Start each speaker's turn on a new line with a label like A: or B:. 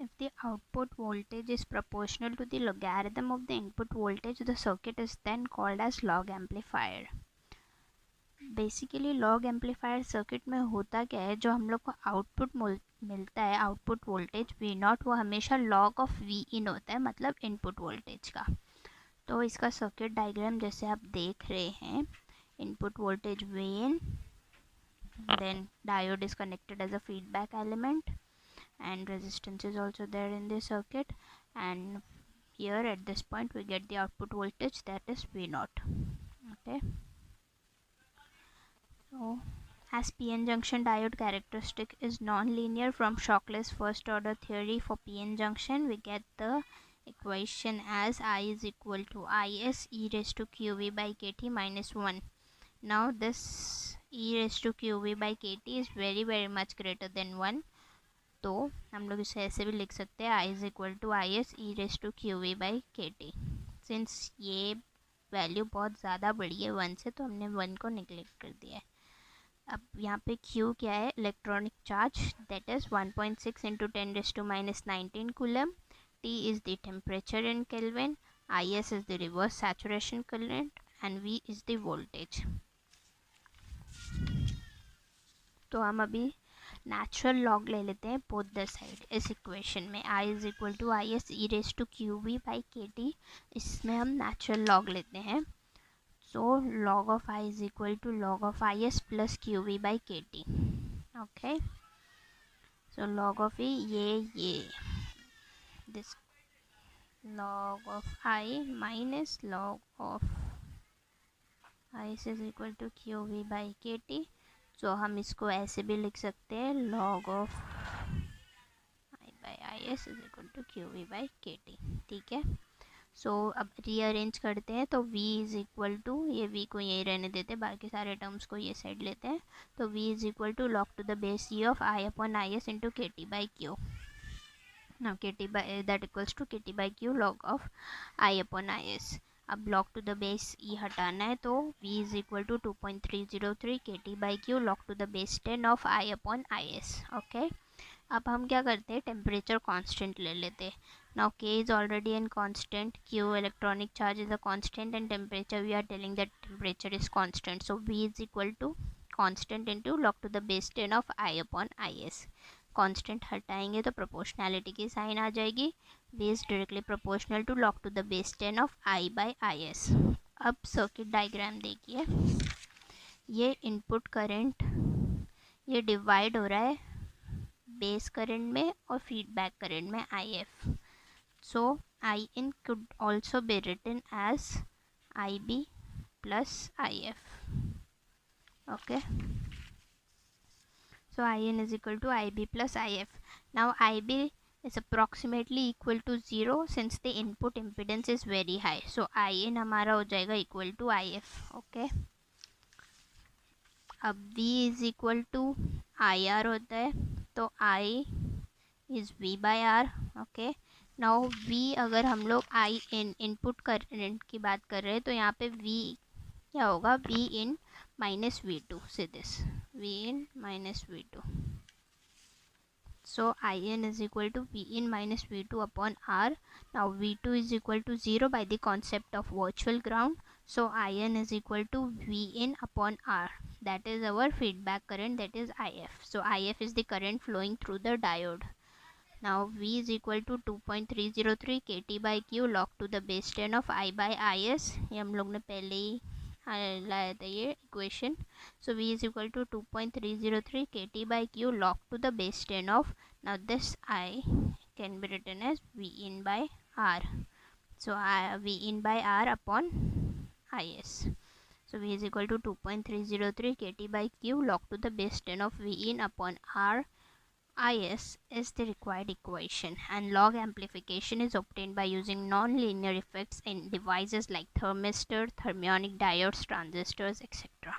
A: If the output voltage is proportional to the logarithm of the input voltage, the circuit is then called as log amplifier. Basically log amplifier circuit में होता क्या है, जो हम लोग को output मिलता है, आउटपुट वोल्टेज वी नॉट, वो हमेशा लॉग ऑफ वी इन होता है, मतलब इनपुट वोल्टेज का. तो इसका सर्किट डायग्राम जैसे आप देख रहे हैं, input voltage V in, then diode is connected as a feedback element and resistance is also there in this circuit, and here at this point we get the output voltage, that is V0. Okay, so as PN junction diode characteristic is non-linear from Shockley's first order theory for PN junction, we get the equation as I is equal to Is e raised to qv by kt minus 1. Now this e raised to qv by kt is very much greater than 1, तो हम लोग इसे ऐसे भी लिख सकते हैं, I is equal to I S E raise to Q V by K T. Since ये वैल्यू बहुत ज़्यादा बड़ी है 1 से, तो हमने 1 को निगलेक्ट कर दिया है. अब यहाँ पे Q क्या है, electronic charge, that is 1.6 into 10 raise to minus 19 coulomb. T is the temperature in Kelvin, IS is the reverse saturation current, and V is the voltage. तो हम अभी नेचुरल लॉग ले लेते हैं बोथ द साइड इस equation में. I is equal to I S E raise to Q V by K T, इसमें हम नेचुरल लॉग लेते हैं. So log of I is equal to log of I S plus Q V by K T. Okay, so log of ये this log of I minus log of IS is equal to QV by KT. सो हम इसको ऐसे भी लिख सकते हैं, log of I by IS is equal to QV by KT. ठीक है, सो अब रीअरेंज करते हैं, तो V इज इक्वल टू, ये V को यही रहने देते हैं, बाकी सारे टर्म्स को ये साइड लेते हैं. तो V is equal to log to the base E of I upon IS into KT by Q. Now KT by that equals to KT by Q log of I upon IS. अब log to the base E हटाना है, तो V is equal to 2.303 KT by Q log to the base 10 of I upon IS. Okay, अब हम क्या करते हैं, temperature constant ले लेते हैं. Now K is already an constant, Q electronic charge is a constant, and temperature we are telling that temperature is constant. So V is equal to constant into log to the base 10 of I upon IS. Constant हटाएंगे तो proportionality की sign आ जाएगी. Base directly proportional to log to the base 10 of I by I S. अब circuit diagram देखिए, ये input current ये divide हो रहा है बेस करंट में और फीडबैक करंट में I F. So I in could also be written as I B plus I F. Okay, so In is equal to IB plus IF. Now IB is approximately equal to 0 since the input impedance is very high. So In हमारा हो जाएगा equal to IF. Okay, अब V is equal to IR होता है, तो I is V by R. Okay, now V अगर हम लोग I in input करंट की बात कर रहे हैं, तो यहाँ पे V क्या होगा, V in minus V2. say this V in minus V2. So In is equal to V in minus V2 upon R. Now V2 is equal to 0 by the concept of virtual ground. So In is equal to V in upon R. That is our feedback current, that is IF. So IF is the current flowing through the diode. Now V is equal to 2.303 KT by Q log to the base 10 of I by IS. ये हम लोग ने पहले ही लाया था ये equation. So V is equal to 2.303 KT by Q log to the base 10 of, now this I can be written as V in by R. So V in by R upon IS. So V is equal to 2.303 KT by Q log to the base 10 of V in upon R. IS is the required equation, and log amplification is obtained by using non-linear effects in devices like thermistor, thermionic diodes, transistors, etc.